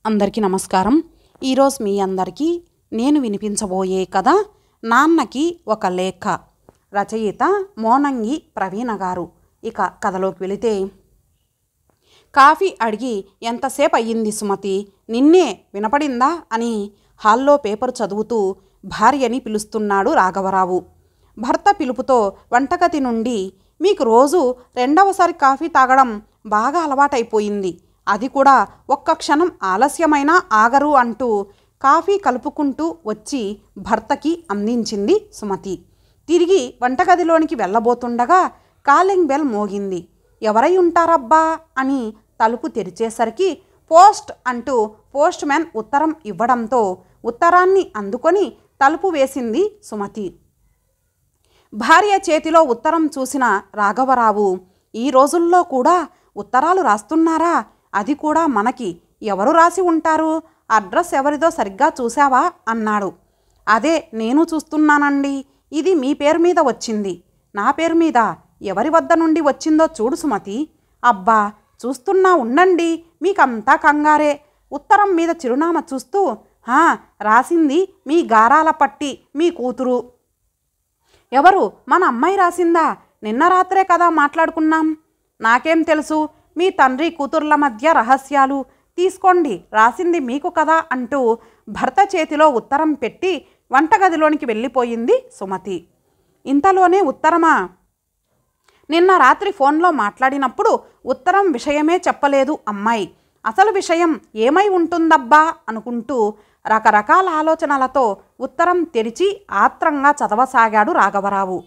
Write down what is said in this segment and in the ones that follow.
అందరికీ నమస్కారం. ఈరోజు మీ అందరికీ నేను వినిపించబోయే కథ నాన్నకి ఒక లేఖ. రచయిత మోనంగి ప్రవీణ గారు. ఇక కథలోకి వెళితే, కాఫీ అడిగి ఎంతసేపు అయ్యింది సుమతి, నిన్నే వినపడిందా అని హాల్లో పేపర్ చదువుతూ భార్యని పిలుస్తున్నాడు రాఘవరావు. భర్త పిలుపుతో వంటగది నుండి, మీకు రోజు రెండవసారి కాఫీ తాగడం బాగా అలవాటైపోయింది, అది కూడా ఒక్క క్షణం ఆలస్యమైనా ఆగరు అంటూ కాఫీ కలుపుకుంటూ వచ్చి భర్తకి అందించింది సుమతి. తిరిగి వంటగదిలోనికి వెళ్ళబోతుండగా కాలింగ్ బెల్ మోగింది. ఎవరై ఉంటారబ్బా అని తలుపు తెరిచేసరికి పోస్ట్ అంటూ పోస్ట్ మ్యాన్ ఉత్తరం ఇవ్వడంతో ఉత్తరాన్ని అందుకొని తలుపు వేసింది సుమతి. భార్య చేతిలో ఉత్తరం చూసిన రాఘవరావు, ఈ రోజుల్లో కూడా ఉత్తరాలు రాస్తున్నారా, అది కూడా మనకి, ఎవరు రాసి ఉంటారు, అడ్రస్ ఎవరిదో సరిగ్గా చూసావా అన్నాడు. అదే నేను చూస్తున్నానండి, ఇది మీ పేరు మీద వచ్చింది. నా పేరు మీద ఎవరి వద్ద నుండి వచ్చిందో చూడు సుమతి. అబ్బా చూస్తున్నా ఉండండి, మీకంతా కంగారే. ఉత్తరం మీద చిరునామా చూస్తూ, రాసింది మీ గారాల పట్టి మీ కూతురు. ఎవరు, మన అమ్మాయి రాసిందా? నిన్న రాత్రే కదా మాట్లాడుకున్నాం. నాకేం తెలుసు, మీ తండ్రి కూతుర్ల మధ్య రహస్యాలు, తీసుకోండి రాసింది మీకు కదా అంటూ భర్త చేతిలో ఉత్తరం పెట్టి వంటగదిలోనికి వెళ్ళిపోయింది సుమతి. ఇంతలోనే ఉత్తరమా? నిన్న రాత్రి ఫోన్లో మాట్లాడినప్పుడు ఉత్తరం విషయమే చెప్పలేదు అమ్మాయి. అసలు విషయం ఏమై ఉంటుందబ్బా అనుకుంటూ రకరకాల ఆలోచనలతో ఉత్తరం తెరిచి ఆత్రంగా చదవసాగాడు రాఘవరావు.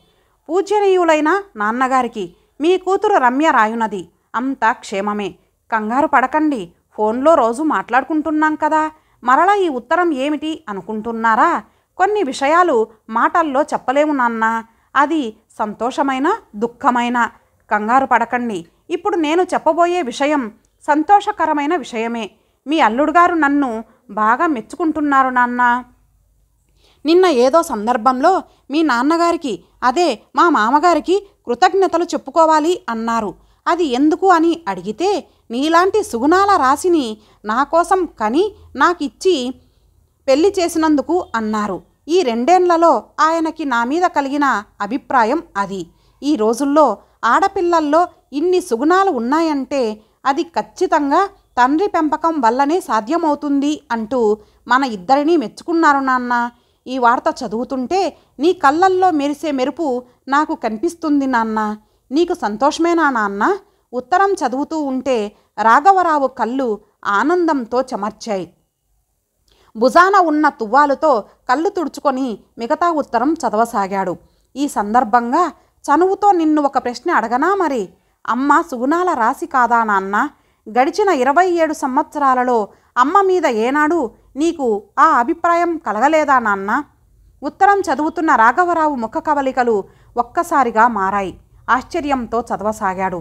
పూజ్యనీయులైన నాన్నగారికి, మీ కూతురు రమ్య రాయునది, అంతా క్షేమమే, కంగారు పడకండి, ఫోన్లో రోజు మాట్లాడుకుంటున్నాం కదా, మరలా ఈ ఉత్తరం ఏమిటి అనుకుంటున్నారా? కొన్ని విషయాలు మాటల్లో చెప్పలేము నాన్న, అది సంతోషమైన దుఃఖమైన, కంగారు పడకండి. ఇప్పుడు నేను చెప్పబోయే విషయం సంతోషకరమైన విషయమే. మీ అల్లుడుగారు నన్ను బాగా మెచ్చుకుంటున్నారు నాన్న. నిన్న ఏదో సందర్భంలో మీ నాన్నగారికి, అదే మా మామగారికి కృతజ్ఞతలు చెప్పుకోవాలి అన్నారు. అది ఎందుకు అని అడిగితే, నీలాంటి సుగుణాల రాశిని నా కోసం కని నాకిచ్చి పెళ్లి చేసినందుకు అన్నారు. ఈ 2 ఏళ్లలో ఆయనకి నా మీద కలిగిన అభిప్రాయం అది. ఈ రోజుల్లో ఆడపిల్లల్లో ఇన్ని సుగుణాలు ఉన్నాయంటే అది ఖచ్చితంగా తండ్రి పెంపకం వల్లనే సాధ్యమవుతుంది అంటూ మన ఇద్దరినీ మెచ్చుకున్నారు నాన్న. ఈ వార్త చదువుతుంటే నీ కళ్ళల్లో మెరిసే మెరుపు నాకు కనిపిస్తుంది నాన్న. నీకు సంతోషమేనా నాన్న? ఉత్తరం చదువుతూ ఉంటే రాఘవరావు కళ్ళు ఆనందంతో చెమర్చాయి. భుజాన ఉన్న తువ్వాలుతో కళ్ళు తుడుచుకొని మిగతా ఉత్తరం చదవసాగాడు. ఈ సందర్భంగా చనువుతో నిన్ను ఒక ప్రశ్న అడగనా మరి? అమ్మ సుగుణాల రాశి కాదా నాన్న? గడిచిన 27 సంవత్సరాలలో అమ్మ మీద ఏనాడు నీకు ఆ అభిప్రాయం కలగలేదా నాన్న? ఉత్తరం చదువుతున్న రాఘవరావు ముఖ కవలికలు ఒక్కసారిగా మారాయి. ఆశ్చర్యంతో చదవసాగాడు.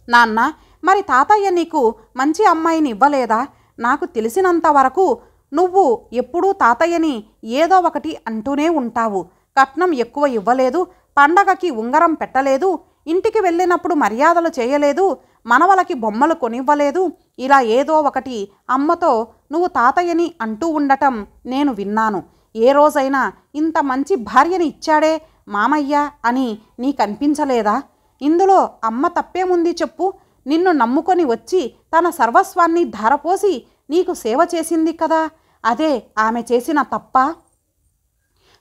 నాన్న, మరి తాతయ్య నీకు మంచి అమ్మాయిని ఇవ్వలేదా? నాకు తెలిసినంత వరకు నువ్వు ఎప్పుడూ తాతయ్యని ఏదో ఒకటి అంటూనే ఉంటావు. కట్నం ఎక్కువ ఇవ్వలేదు, పండగకి ఉంగరం పెట్టలేదు, ఇంటికి వెళ్ళినప్పుడు మర్యాదలు చేయలేదు, మనవలకి బొమ్మలు కొనివ్వలేదు, ఇలా ఏదో ఒకటి అమ్మతో నువ్వు తాతయ్యని అంటూ ఉండటం నేను విన్నాను. ఏ రోజైనా ఇంత మంచి భార్యని ఇచ్చాడే మామయ్య అని నీకనిపించలేదా? ఇందులో అమ్మ తప్పేముంది చెప్పు? నిన్ను నమ్ముకొని వచ్చి తన సర్వస్వాన్ని ధారపోసి నీకు సేవ చేసింది కదా, అదే ఆమె చేసిన తప్పా?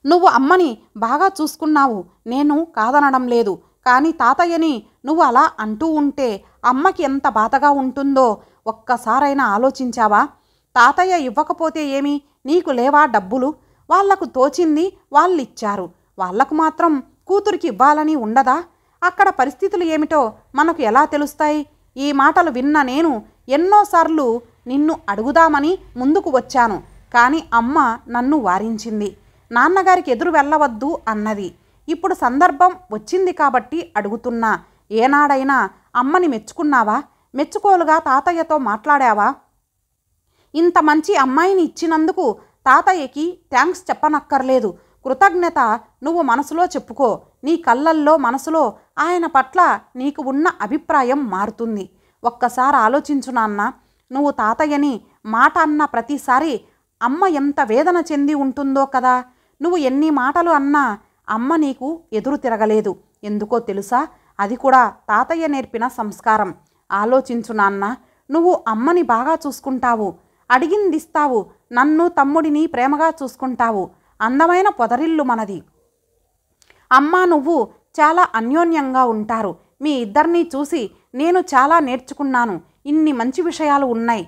నువ్వు అమ్మని బాగా చూసుకున్నావు, నేను కాదనడం లేదు, కానీ తాతయ్యని నువ్వు అలా అంటూ ఉంటే అమ్మకి ఎంత బాధగా ఉంటుందో ఒక్కసారైనా ఆలోచించావా? తాతయ్య ఇవ్వకపోతే ఏమి, నీకు లేవా డబ్బులు? వాళ్లకు తోచింది వాళ్ళిచ్చారు, వాళ్లకు మాత్రం కూతురికి ఇవ్వాలని ఉండదా? అక్కడ పరిస్థితులు ఏమిటో మనకు ఎలా తెలుస్తాయి? ఈ మాటలు విన్న నేను ఎన్నోసార్లు నిన్ను అడుగుదామని ముందుకు వచ్చాను, కానీ అమ్మ నన్ను వారించింది. నాన్నగారికి ఎదురు వెళ్ళవద్దు అన్నది. ఇప్పుడు సందర్భం వచ్చింది కాబట్టి అడుగుతున్నా. ఏనాడైనా అమ్మని మెచ్చుకున్నావా? మెచ్చుకోలుగా తాతయ్యతో మాట్లాడావా? ఇంత మంచి అమ్మాయిని ఇచ్చినందుకు తాతయ్యకి థ్యాంక్స్ చెప్పనక్కర్లేదు, కృతజ్ఞత నువ్వు మనసులో చెప్పుకో. నీ కళ్ళల్లో మనసులో ఆయన పట్ల నీకు ఉన్న అభిప్రాయం మారుతుంది. ఒక్కసారి ఆలోచించు నాన్న. నువ్వు తాతయ్యని మాట అన్న ప్రతిసారి అమ్మ ఎంత వేదన చెంది ఉంటుందో కదా. నువ్వు ఎన్ని మాటలు అన్నా అమ్మ నీకు ఎదురు తిరగలేదు. ఎందుకో తెలుసా? అది కూడా తాతయ్య నేర్పిన సంస్కారం. ఆలోచించు నాన్న, నువ్వు అమ్మని బాగా చూసుకుంటావు, అడిగిందిస్తావు, నన్ను తమ్ముడిని ప్రేమగా చూసుకుంటావు. అందమైన పొదరిల్లు మనది. అమ్మ నువ్వు చాలా అన్యోన్యంగా ఉంటారు. మీ ఇద్దరినీ చూసి నేను చాలా నేర్చుకున్నాను. ఇన్ని మంచి విషయాలు ఉన్నాయి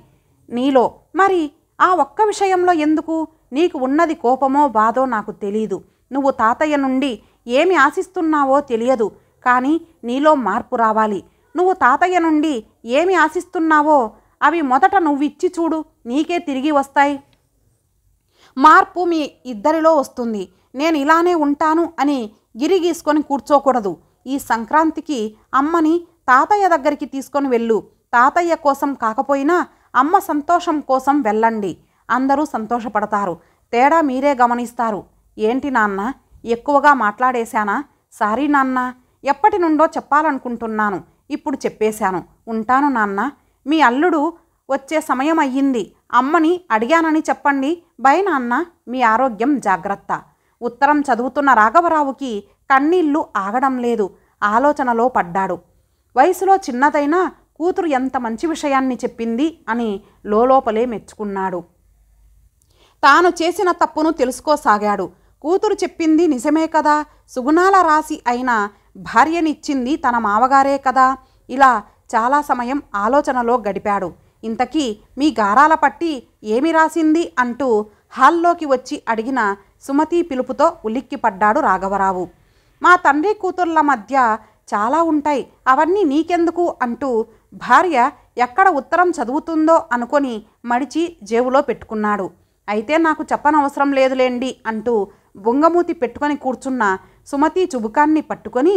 నీలో. మరి ఆ ఒక్క విషయంలో ఎందుకు? నీకు ఉన్నది కోపమో బాధో నాకు తెలీదు. నువ్వు తాతయ్య నుండి ఏమి ఆశిస్తున్నావో తెలియదు, కానీ నీలో మార్పు రావాలి. నువ్వు తాతయ్య నుండి ఏమి ఆశిస్తున్నావో అవి మొదట నువ్విచ్చి చూడు, నీకే తిరిగి వస్తాయి. మార్పు మీ ఇద్దరిలో వస్తుంది. నేను ఇలానే ఉంటాను అని గిరిగీసుకొని కూర్చోకూడదు. ఈ సంక్రాంతికి అమ్మని తాతయ్య దగ్గరికి తీసుకొని వెళ్ళు. తాతయ్య కోసం కాకపోయినా అమ్మ సంతోషం కోసం వెళ్ళండి. అందరూ సంతోషపడతారు. తేడా మీరే గమనిస్తారు. ఏంటి నాన్న, ఎక్కువగా మాట్లాడేశానా? సారీ నాన్న, ఎప్పటి నుండో చెప్పాలనుకుంటున్నాను, ఇప్పుడు చెప్పేశాను. ఉంటాను నాన్న. మీ అల్లుడు వచ్చే సమయం అయ్యింది. అమ్మని అడిగానని చెప్పండి. బై నాన్న, మీ ఆరోగ్యం జాగ్రత్త. ఉత్తరం చదువుతున్న రాఘవరావుకి కన్నీళ్లు ఆగడం లేదు. ఆలోచనలో పడ్డాడు. వయసులో చిన్నదైనా కూతురు ఎంత మంచి విషయాన్ని చెప్పింది అని లోలోపలే మెచ్చుకున్నాడు. తాను చేసిన తప్పును తెలుసుకోసాగాడు. కూతురు చెప్పింది నిజమే కదా. సుగుణాల రాశి అయిన భార్యనిచ్చింది తన మావగారే కదా. ఇలా చాలా సమయం ఆలోచనలో గడిపాడు. ఇంతకీ మీ గారాల పట్టి ఏమి రాసింది అంటూ హాల్లోకి వచ్చి అడిగిన సుమతి పిలుపుతో ఉలిక్కిపడ్డాడు రాఘవరావు. మా తండ్రి కూతుర్ల మధ్య చాలా ఉంటాయి, అవన్నీ నీకెందుకు అంటూ భార్య ఎక్కడ ఉత్తరం చదువుతుందో అనుకొని మడిచి జేబులో పెట్టుకున్నాడు. అయితే నాకు చెప్పనవసరం లేదులేండి అంటూ బొంగమూతి పెట్టుకొని కూర్చున్న సుమతి చుబుకాన్ని పట్టుకొని,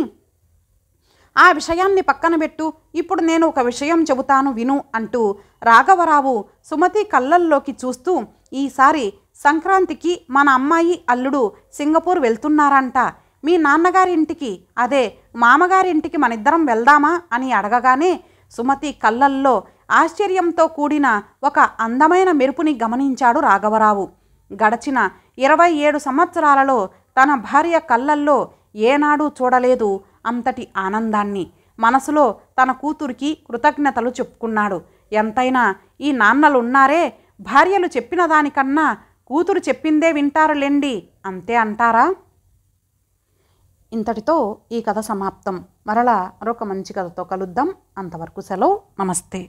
ఆ విషయాన్ని పక్కన పెట్టు, ఇప్పుడు నేను ఒక విషయం చెబుతాను విను అంటూ రాఘవరావు సుమతి కళ్ళల్లోకి చూస్తూ, ఈసారి సంక్రాంతికి మన అమ్మాయి అల్లుడు సింగపూర్ వెళ్తున్నారంట. మీ నాన్నగారింటికి, అదే మామగారింటికి మనిద్దరం వెళ్దామా అని అడగగానే సుమతి కళ్ళల్లో ఆశ్చర్యంతో కూడిన ఒక అందమైన మెరుపుని గమనించాడు రాఘవరావు. గడచిన 27 సంవత్సరాలలో తన భార్య కళ్ళల్లో ఏనాడూ చూడలేదు అంతటి ఆనందాన్ని. మనసులో తన కూతురికి కృతజ్ఞతలు చెప్పుకున్నాడు. ఎంతైనా ఈ నాన్నలున్నారే, భార్యలు చెప్పిన దానికన్నా కూతురు చెప్పిందే వింటారులేండి, అంతే అంటారా? ఇంతటితో ఈ కథ సమాప్తం. మరలా మరొక మంచి కథతో కలుద్దాం. అంతవరకు సెలవు. నమస్తే.